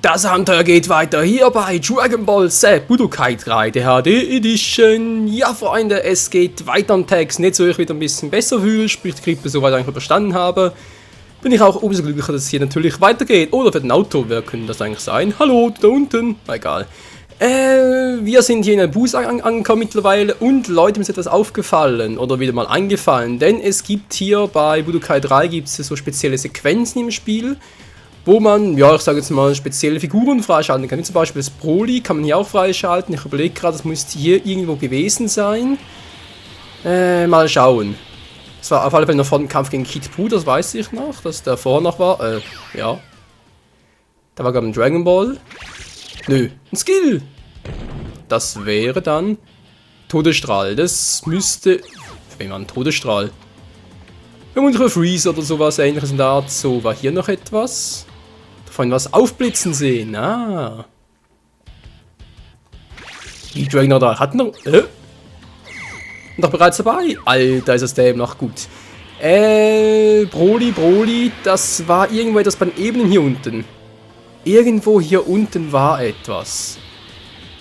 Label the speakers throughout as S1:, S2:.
S1: Das Abenteuer geht weiter hier bei Dragon Ball Z Budokai 3, der HD Edition. Ja, Freunde, es geht weiter am Text. Nicht so, ich wieder ein bisschen besser fühle, sprich die Grippe soweit eigentlich überstanden habe. Bin ich auch umso glücklicher, dass es hier natürlich weitergeht. Oder für den Auto, wer könnte das eigentlich sein? Hallo, da unten. Egal. Wir sind hier in einem Bus angekommen mittlerweile und Leute, mir ist etwas aufgefallen oder wieder mal eingefallen. Denn es gibt hier bei Budokai 3 gibt es so spezielle Sequenzen im Spiel, wo man, ja, ich sage jetzt mal, spezielle Figuren freischalten kann. Wie zum Beispiel das Broly kann man hier auch freischalten. Ich überlege gerade, das müsste hier irgendwo gewesen sein. Mal schauen. Das war auf alle Fälle noch vor dem Kampf gegen Kid Buu, das weiß ich noch, dass der vorher noch war. Ja. Da war gerade ein Dragon Ball. Nö, ein Skill. Das wäre dann Todesstrahl. Das müsste... Wenn man Todesstrahl. Vermutlich Freeze oder sowas ähnliches in der Art. So, war hier noch etwas? Davon was aufblitzen sehen. Ah. Die Dragon da hat noch... Noch bereits dabei? Alter, ist das der eben noch gut. Broly, das war irgendwo etwas bei den Ebenen hier unten. Irgendwo hier unten war etwas.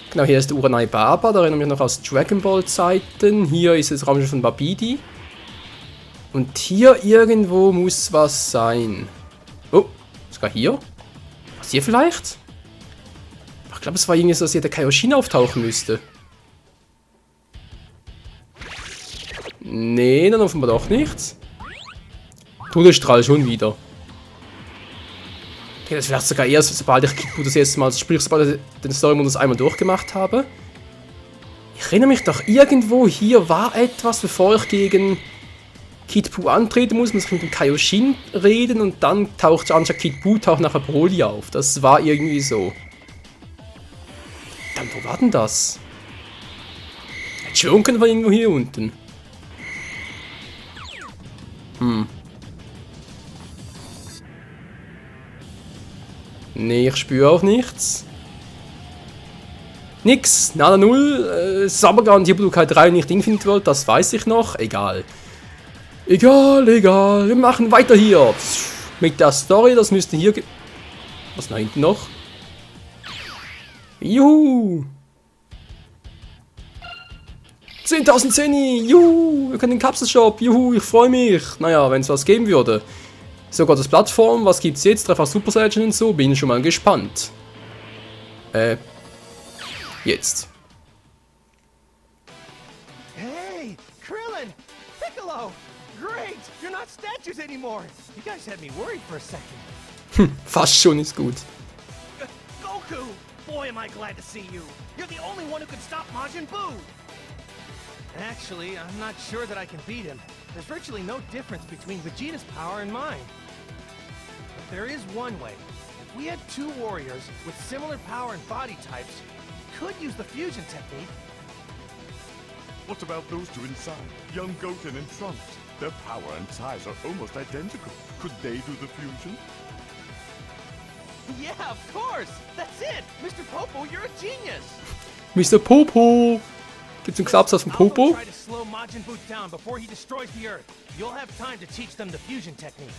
S1: Genau, hier ist der Uranai Baba, da erinnere ich mich noch aus Dragon Ball Zeiten. Hier ist das Raumschiff von Babidi. Und hier irgendwo muss was sein. Oh, sogar hier? Was hier vielleicht? Ich glaube, es war irgendwie so, dass hier der Kaioshin auftauchen müsste. Nee, dann offenbar doch nichts. Todesstrahl schon wieder. Okay, das vielleicht sogar erst, sobald ich Kid Buu das erste Mal, sprich, sobald ich den Story-Modus einmal durchgemacht habe. Ich erinnere mich doch, irgendwo hier war etwas, bevor ich gegen Kid Buu antreten muss ich mit dem Kaioshin reden und dann taucht anstatt Kid Buu, taucht nachher Broly auf. Das war irgendwie so. Dann, wo war denn das? Hätte schwören können, war irgendwo hier unten. Nee, ich spüre auch nichts. Nix, nada null. Sabagan, die Budokai 3 nicht Infinite World, das weiß ich noch. Egal. Egal. Wir machen weiter hier. Mit der Story, das müsste hier... Was da hinten noch? Juhu! 10.000 Zeni! Juhu! Wir können den Kapselshop! Juhu! Ich freue mich! Naja, wenn es was geben würde. Sogar das Plattform, was gibt's jetzt? Dreifach Super Saiyan und so, bin schon mal gespannt. Jetzt.
S2: Hey, Krillin! Piccolo! Great! You're not statues anymore! You guys had me worried for a second.
S1: Fast schon ist gut.
S2: Goku! Boy, am I glad to see you! You're the only one who could stop Majin Buu! Actually, I'm not sure that I can beat him. There's virtually no difference between Vegeta's power and mine. But there is one way. If we had two warriors with similar power and body types, we could use the fusion technique.
S3: What about those two inside? Young Goten and Trunks. Their power and size are almost identical. Could they do the fusion?
S2: Yeah, of course! That's it! Mr. Popo, you're a genius!
S1: Mr. Popo! Gibt's einen Klaps auf dem Popo?
S2: Try to slow Majin Buu down before he destroys the Earth. You'll have time to teach them the fusion technique.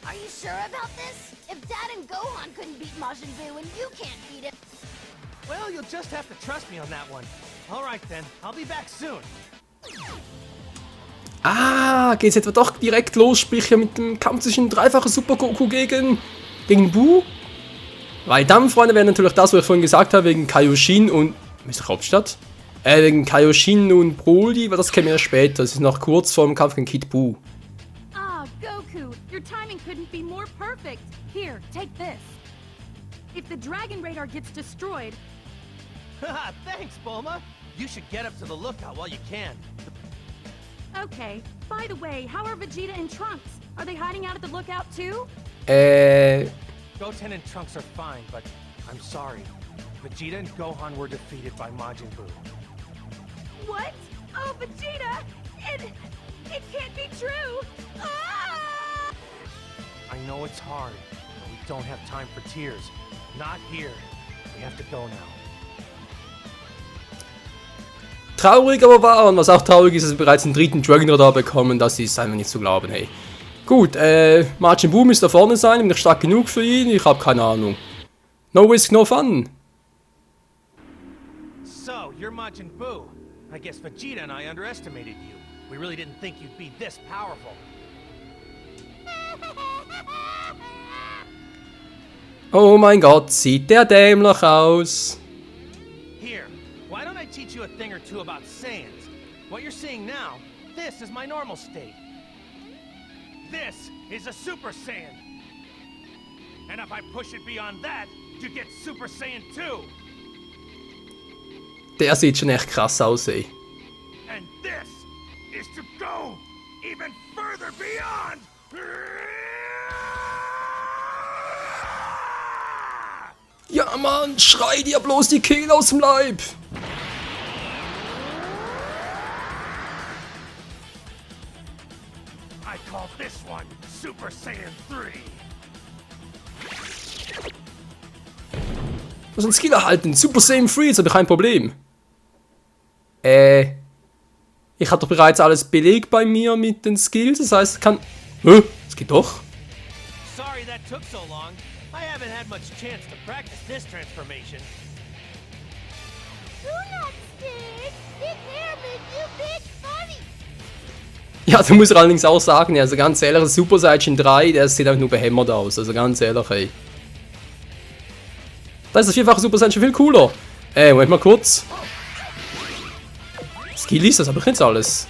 S4: Are you sure about this? If Dad and Gohan couldn't beat Majin Buu and you can't beat him...
S2: Well, you'll just have to trust me on that one. All right then, I'll be back soon.
S1: Ah, geht's etwa doch direkt los, sprich ja mit dem Kampf zwischen dreifachen Super Goku gegen Buu? Weil dann, Freunde, wäre natürlich das, was ich vorhin gesagt habe, wegen Kaioshin und... Mr. Hauptstadt? Wegen Kaioshin und Broly, aber das käme ja später. Das ist noch kurz vor dem Kampf gegen Kid Buu.
S5: Ah, Goku, your timing couldn't be more perfect. Here, take this. If the Dragon Radar gets destroyed...
S2: Haha, thanks, Bulma. You should get up to the lookout while you can.
S5: Okay, by the way, how are Vegeta and Trunks? Are they hiding out at the lookout too?
S2: Goten and Trunks are fine, but I'm sorry. Vegeta and Gohan were defeated by Majin Buu.
S5: What? Oh, Vegeta! It can't be true! Ah!
S2: I know it's hard, but we don't have time for tears. Not here. We have to go now.
S1: Traurig aber wahr, und was auch traurig ist, dass wir bereits den dritten Dragon Radar bekommen, das ist einfach nicht zu glauben, hey. Gut, Majin Buu müsste da vorne sein, bin ich stark genug für ihn, ich habe keine Ahnung. No risk, no fun.
S2: So, you're Majin Buu. I guess Vegeta and I underestimated you. We really didn't think you'd be this powerful.
S1: Oh mein Gott, sieht der dämlich aus.
S2: Here, why don't I teach you a thing or two about Saiyans? What you're seeing now, this is my normal state. This is a Super Saiyan. And if I push it beyond that, you get Super Saiyan 2.
S1: Der sieht schon echt krass aus, ey.
S2: And this is to go even further beyond.
S1: Ja, Mann, schrei dir bloß die Kehle aus dem Leib.
S2: I call this one Super Saiyan 3.
S1: Du hast einen Skill erhalten. Super Saiyan 3, jetzt habe ich kein Problem. Ich hatte doch bereits alles belegt bei mir mit den Skills, das heißt, ich kann... Es geht doch.
S2: Sorry that took so long. I haven't had much chance to practice this transformation.
S4: Do not stick. Big hair make you big funny.
S1: Ja, da muss ich allerdings auch sagen, also ganz ehrlich, Super Saiyan 3, der sieht einfach nur behämmert aus, also ganz ehrlich, ey. Da ist das vierfache Super Saiyan schon viel cooler. Moment mal kurz. Skill ist das, aber ich nicht alles.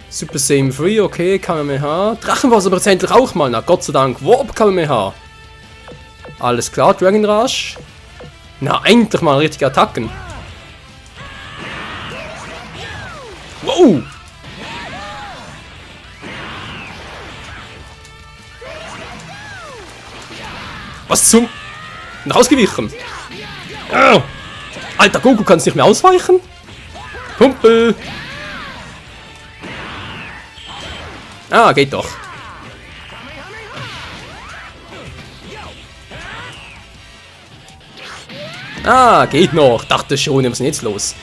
S1: Super Saiyan 3, okay, Kamehameha. Drachenwasser aber jetzt endlich auch mal, na Gott sei Dank. Warp Kamehameha. Alles klar, Dragon Rush. Na, endlich mal richtige Attacken. Wow! Was zum... Rausgewichen! Oh. Alter, Goku, kannst du nicht mehr ausweichen? Kumpel! Ah, geht doch. Ah, geht noch. Dachte schon, was ist denn jetzt los?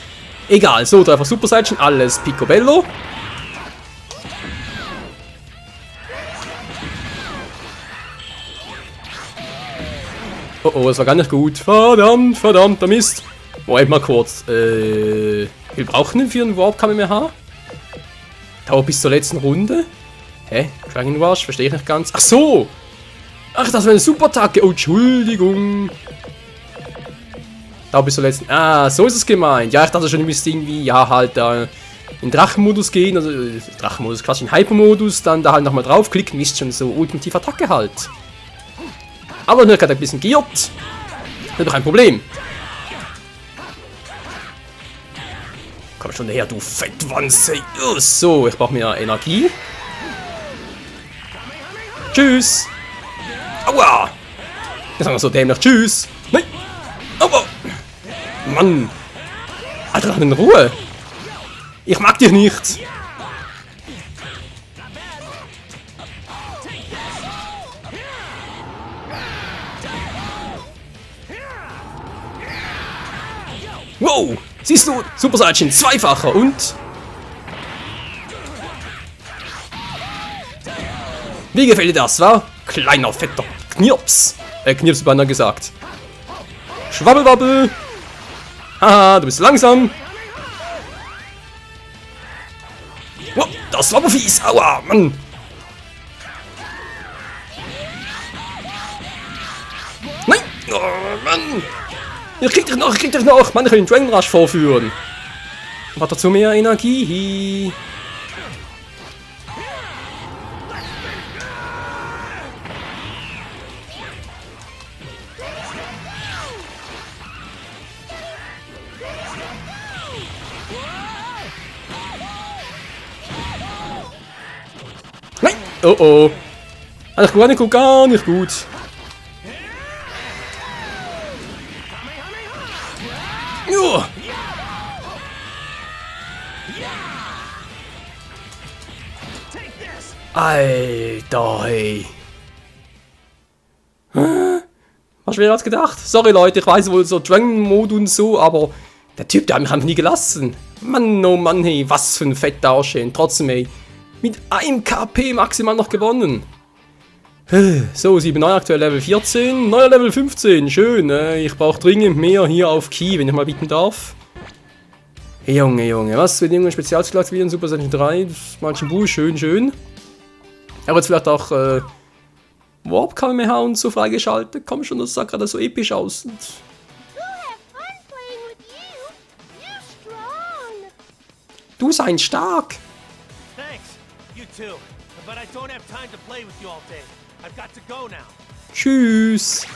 S1: Egal, so, da einfach Super Saiyan, alles Picobello. Oh oh, das war gar nicht gut. Verdammt, verdammter Mist. Moment mal kurz. Wir brauchen den für einen Warp Kamehameha. Dauert bis zur letzten Runde. Hä? Dragon Rush? Verstehe ich nicht ganz. Ach so! Ach, das war eine Superattacke. Oh, Entschuldigung. Dauert bis zur letzten... Ah, so ist es gemeint. Ja, ich dachte schon, ihr müsst irgendwie, ja, halt da in Drachenmodus gehen. Also, Drachenmodus, quasi in Hypermodus. Dann da halt nochmal draufklicken. Wisst schon, so ultimative Attacke halt. Aber nur gerade ein bisschen geirrt. Das ist doch ein Problem. Komm schon her, du Fettwanze. So, ich brauche mehr Energie. Tschüss. Aua. Das ist noch so dämlich. Tschüss. Nein. Aua. Mann. Alter, lass mich in Ruhe. Ich mag dich nicht. Wow. Siehst du, Super Saiyan zweifacher und... Wie gefällt dir das, wa? Kleiner, fetter Knirps. Knirps beinahe gesagt. Schwabbelwabbel. Haha, du bist langsam. Wow, das war aber fies. Aua, Mann. Nein. Oh, Mann. Ich krieg dich noch, ich krieg dich noch. Mann, ich will den Dragon Rush vorführen. Hat dazu mehr Energie. Nein! Oh oh. Nicht gut, gar nicht gut. Ja. Alter, hey. Was schwer als gedacht? Sorry Leute, ich weiß wohl so Dragon-Mode und so, aber der Typ, der hat mich einfach nie gelassen. Mann, oh Mann, hey, was für ein fetter Aussehen. Trotzdem, ey, mit 1 KP maximal noch gewonnen. So, 7 neu, aktuell Level 14, neuer Level 15, schön. Ich brauche dringend mehr hier auf Key, wenn ich mal bitten darf. Junge, was? Wenn irgendein Spezialsklasse wieder in Super Saiyan 3, das Majin Buu, schön. Er hat jetzt vielleicht auch Warp Kamehameha und so freigeschaltet. Komm schon, das sah gerade so episch aus.
S4: We'll have fun playing with you. You're strong.
S1: Du sein stark.
S2: Thanks. You too. But I don't have time to play with you all day. I've got to go now.
S1: Tschüss.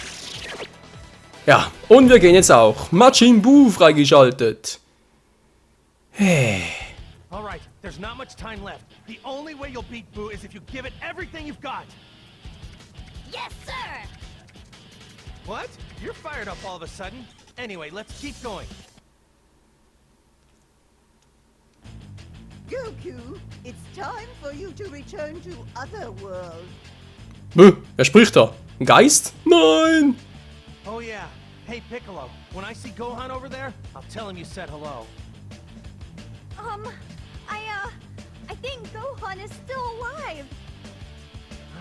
S1: Ja, und wir gehen jetzt auch. Majin Buu freigeschaltet.
S2: All right, there's not much time left. The only way you'll beat Boo is if you give it everything you've got.
S4: Yes, sir.
S2: What? You're fired up all of a sudden. Anyway, let's keep going.
S6: Goku, it's time for you to return to Otherworld.
S1: Wer spricht da? Ein Geist? Nein!
S2: Oh yeah. Hey Piccolo, when I see Gohan over there, I'll tell him you said hello.
S5: I think Gohan is still alive.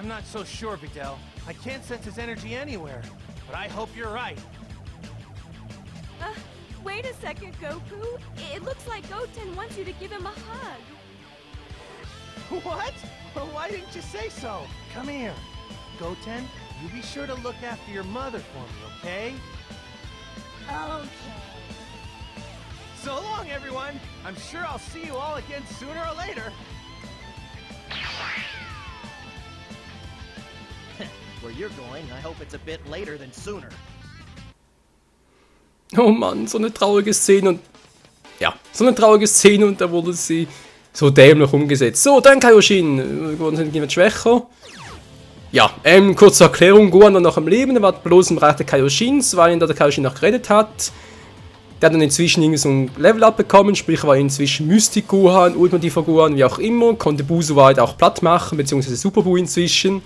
S2: I'm not so sure, Videl. I can't sense his energy anywhere. But I hope you're right.
S5: Wait a second, Goku. It looks like Goten wants you to give him a hug.
S2: What? Well, why didn't you say so? Come here. Goten, you be sure to look after your mother for me, okay?
S4: Okay.
S2: So long, everyone. I'm sure I'll see you all again sooner or later.
S7: Where you're going, I hope it's a bit later than sooner.
S1: Oh Mann, so eine traurige Szene und... Ja, so eine traurige Szene und da wurde sie so dämlich umgesetzt. So, dann Kaioshin. Gohan sind jemand schwächer. Ja, kurze Erklärung. Gohan war noch am Leben, er war bloß im Bereich der Kaioshins, weil ihn der Kaioshin noch geredet hat. Der hat dann inzwischen irgendwie so ein Level-Up bekommen, sprich war inzwischen Mystic Gohan, Ultimativer Gohan, wie auch immer, konnte Buu soweit auch platt machen, beziehungsweise Super Buu inzwischen.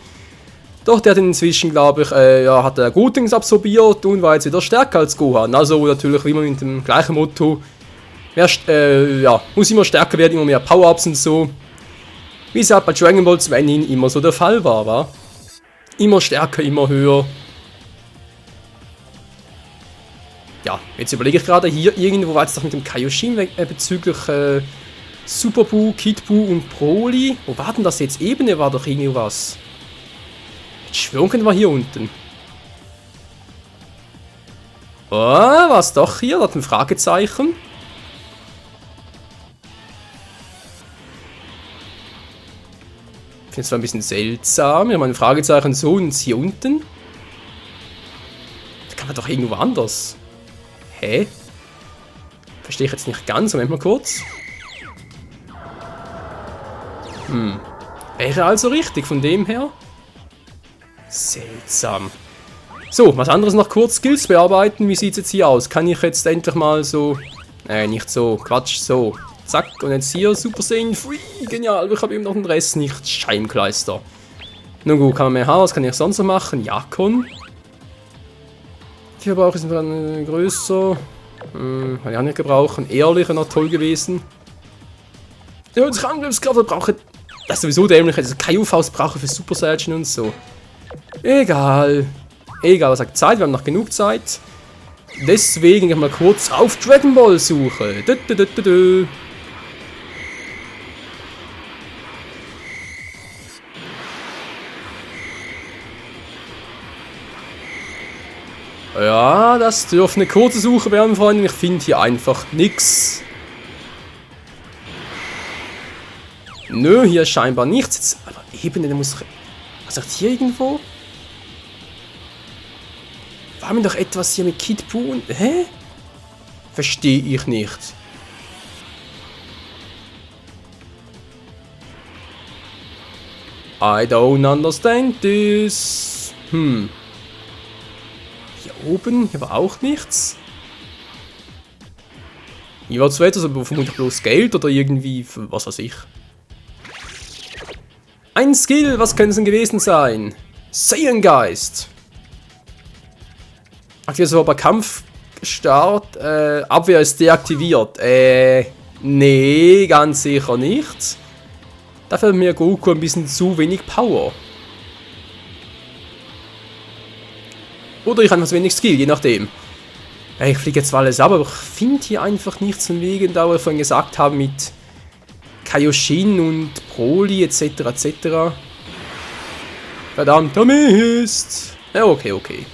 S1: Doch der hat inzwischen, glaube ich, hat er Gutings absorbiert und war jetzt wieder stärker als Gohan. Also natürlich wie immer mit dem gleichen Motto, muss immer stärker werden, immer mehr Power-Ups und so. Wie es halt bei Dragon Ball zum Ende immer so der Fall war. Immer stärker, immer höher. Ja, jetzt überlege ich gerade, hier irgendwo war jetzt doch mit dem Kaioshin bezüglich Super Buu, Kid Buu und Broly. Wo war denn das jetzt? Ebene war doch irgendwie was. Ich schwören können wir hier unten. Oh, was doch hier? Da hat ein Fragezeichen. Ich finde es zwar ein bisschen seltsam. Wir haben ein Fragezeichen so und hier unten. Da kann man doch irgendwo anders. Hä? Verstehe ich jetzt nicht ganz. Moment mal kurz. Wäre also richtig von dem her. Seltsam. So, was anderes noch kurz. Skills bearbeiten. Wie sieht es jetzt hier aus? Kann ich jetzt endlich mal so... nicht so. Quatsch, so. Zack. Und jetzt hier Super Saiyan Free. Genial. Ich habe eben noch den Rest nicht. Scheibenkleister. Nun gut, kann man mehr haben. Was kann ich sonst noch machen? Jakon. Hier brauche ich dann größer. Kann ich auch nicht gebrauchen. Ehrlicher noch toll gewesen. Ja, das Angriffskraft brauche. Das ist sowieso dämlich. Also KU-Faust brauche ich für Super Saiyan und so. Egal. Egal, was sagt Zeit? Wir haben noch genug Zeit. Deswegen gehen wir mal kurz auf Dragon Ball Suche. Ja, das dürfte eine kurze Suche werden, Freunde. Ich finde hier einfach nichts. Nö, hier ist scheinbar nichts. Aber Ebene, da muss... Was sagt hier irgendwo? War mir doch etwas hier mit Kid Buu und... Hä? Verstehe ich nicht. I don't understand this. Hier oben, hier war auch nichts. Hier war zwar etwas, aber vermutlich bloß Geld oder irgendwie, was weiß ich. Ein Skill, was könnte es denn gewesen sein? Saiyan-Geist. Aktiviert sofort bei Kampfstart. Abwehr ist deaktiviert. Nee, ganz sicher nicht. Dafür hat mir Goku ein bisschen zu wenig Power. Oder ich habe einfach zu wenig Skill, je nachdem. Ja, ich fliege jetzt zwar alles ab, aber ich finde hier einfach nichts von wegen, da wir vorhin gesagt haben mit Kaioshin und Broly etc. etc. Verdammter Mist! Ja, okay, okay.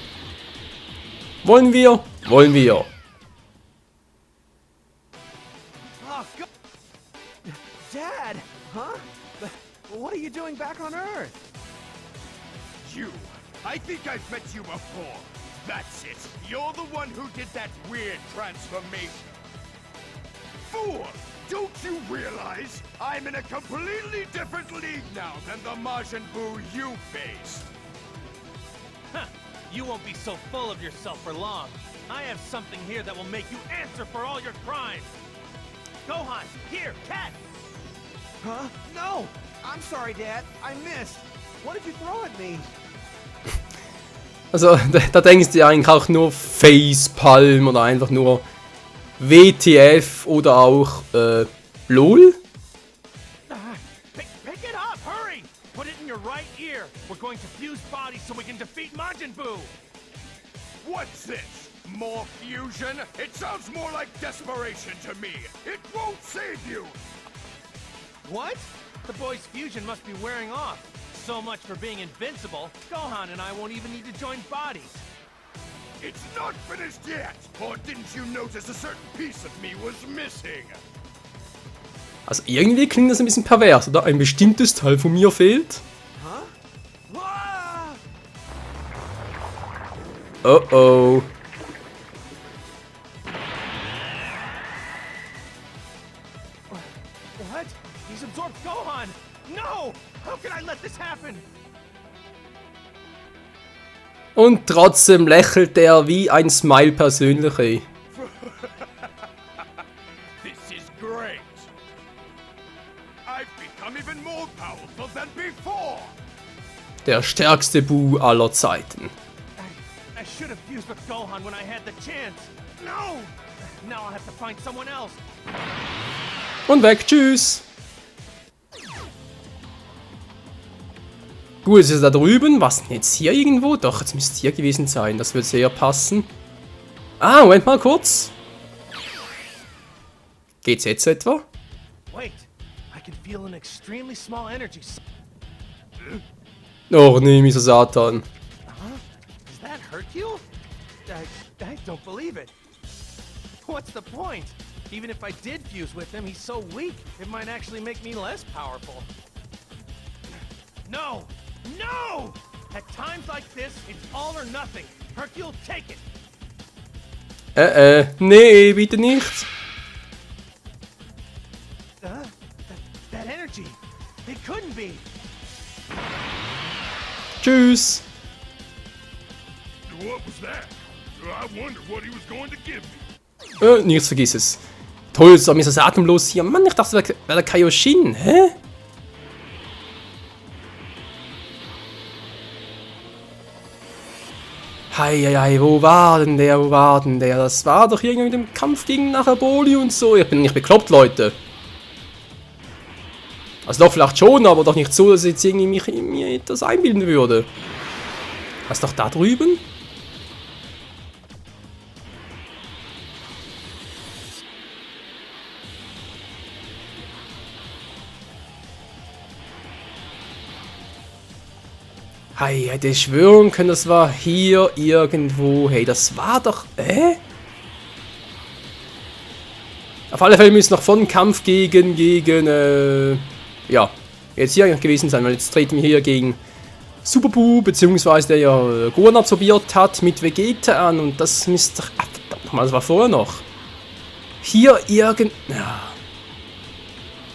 S1: Wollen wir? Wollen wir.
S2: Oh, go Dad! Huh? What are you doing back on Earth?
S3: You! I think I've met you before. That's it. You're the one who did that weird transformation. Fool! Don't you realize I'm in a completely different league now than the Majin Buu you faced?
S2: Huh. You won't be so full of yourself for long. I have something here that will make you answer for all your crimes. Gohan, here, catch! Huh? No! I'm sorry, Dad. I missed. What did you throw at me?
S1: Also, da denkst du ja eigentlich auch nur Facepalm oder einfach nur WTF oder auch LOL?
S2: Pick it up, hurry! Put it in your right ear. We're going to fuse bodies so we can defeat Majin Buu.
S3: What's this? More fusion? It sounds more like desperation to me. It won't save you!
S2: What? The boy's fusion must be wearing off. So much for being invincible. Gohan and I won't even need to join bodies.
S3: It's not finished yet! Or didn't you notice a certain piece of me was missing?
S1: Also irgendwie klingt das ein bisschen pervers, oder? Ein bestimmtes Teil von mir fehlt.
S2: Ah!
S1: Oh oh.
S2: What? He's absorbed Gohan! No! How can I let this happen?
S1: Und trotzdem lächelt er wie ein Smile persönlich, ey.
S3: This is great! I've become even more powerful than before!
S1: Der stärkste Buu aller Zeiten.
S2: I should have fused with Gohan when I had the chance. No! Now I'll have to find someone else.
S1: Und weg, tschüss. Gut, es ist da drüben. Was denn jetzt hier irgendwo? Doch, jetzt müsste es hier gewesen sein. Das wird sehr passen. Ah, Moment mal kurz. Geht's jetzt etwa?
S2: Wait, I can feel an extremely small energy.
S1: Och nee, Mr. Satan.
S2: Does that hurt you? I don't believe it. What's the point? Even if I did fuse with him, he's so weak, it might actually make me less powerful. No! No! At times like this, it's all or nothing. Hercule, take it!
S1: Nee, bitte nicht.
S2: That energy, it couldn't be.
S1: Tschüss.
S3: What was that? I wonder what he was going to give me.
S1: Nichts, vergiss es. Toll, jetzt war mir so atemlos hier. Mann, ich dachte, das wäre der Kaioshin. Hä? Heieiei, wo war denn der, wo war denn der? Das war doch irgendwie mit dem Kampf gegen nachher Broly und so. Ich bin nicht bekloppt, Leute. Also doch, vielleicht schon, aber doch nicht so, dass ich jetzt irgendwie mir etwas einbilden würde. Was ist doch da drüben? Hey, hätte ich schwören können, das war hier irgendwo. Hey, das war doch... Auf alle Fälle müssen noch von Kampf gegen... ja, jetzt hier gewesen sein, weil jetzt treten wir hier gegen Super Buu, beziehungsweise der ja Gohan absorbiert hat, mit Vegeta an. Und das müsste... Ach, verdammt nochmal, das war vorher noch. Hier irgend... Ja.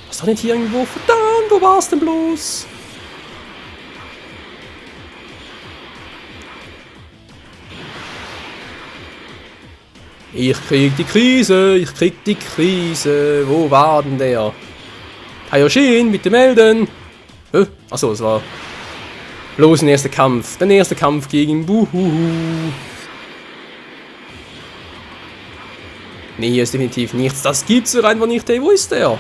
S1: Was doch nicht hier irgendwo? Verdammt, wo war's denn bloß? Ich krieg die Krise, ich krieg die Krise. Wo war denn der? Kaioshin, bitte melden. Achso, das war bloß ein erster Kampf. Der erste Kampf gegen Buhuhu. Nee, hier ist definitiv nichts. Das gibt's doch einfach nicht. Ey, wo ist der?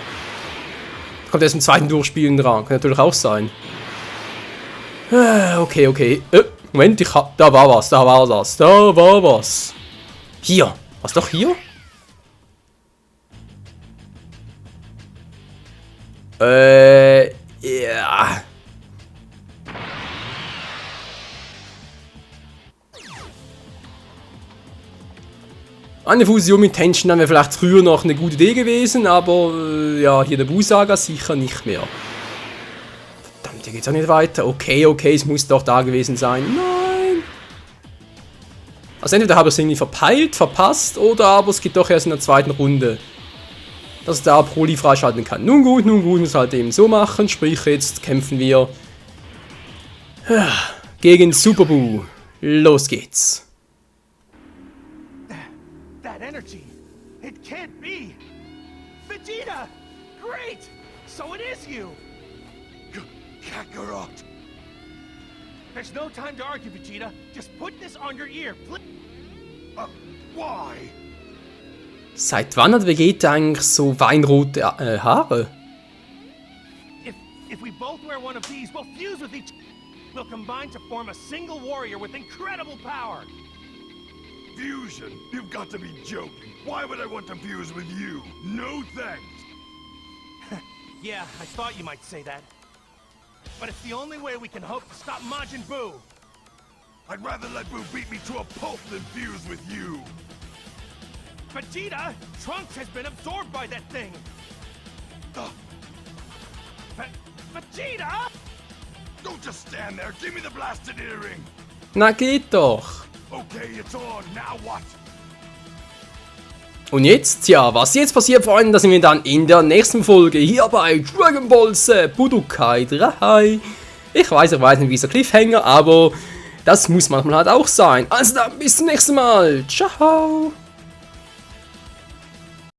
S1: Kommt erst im zweiten Durchspielen dran. Kann natürlich auch sein. Okay, okay. Moment, da war was, da war was. Hier. Was doch hier? Ja. Eine Fusion mit Tension wäre vielleicht früher noch eine gute Idee gewesen, aber ja, hier der Bu-Saga sicher nicht mehr. Verdammt, hier geht's auch nicht weiter. Okay, es muss doch da gewesen sein. Nein! Also entweder habe ich es irgendwie verpeilt, verpasst, oder aber es geht doch erst in der zweiten Runde, dass da Broly freischalten kann. Nun gut, muss halt eben so machen. Sprich, jetzt kämpfen wir gegen Super Buu. Los geht's.
S2: That energy. It can't be. Vegeta! Great! So it is you!
S3: Kakarot!
S2: There's no time to argue, Vegeta. Just put this on your ear, please.
S3: Why?
S1: Seit wann hat Vegeta eigentlich so weinrote Haare?
S2: If we both wear one of these, we'll fuse with each. We'll combine to form a single warrior with incredible power.
S3: Fusion? You've got to be joking. Why would I want to fuse with you? No thanks.
S2: Yeah, I thought you might say that. But it's the only way we can hope to stop Majin Buu.
S3: I'd rather let Buu beat me to a pulp than fuse with you.
S2: Vegeta! Trunks has been absorbed by that thing! Vegeta!
S3: Don't just stand there. Give me the blasted earring.
S1: Na geht doch.
S3: Okay, it's on. Now what?
S1: Und jetzt, ja, was jetzt passiert, Freunde, das sehen wir dann in der nächsten Folge hier bei Dragon Ball Z Budokai 3. Ich weiß nicht, wie ist der Cliffhanger, aber das muss manchmal halt auch sein. Also dann, bis zum nächsten Mal. Ciao.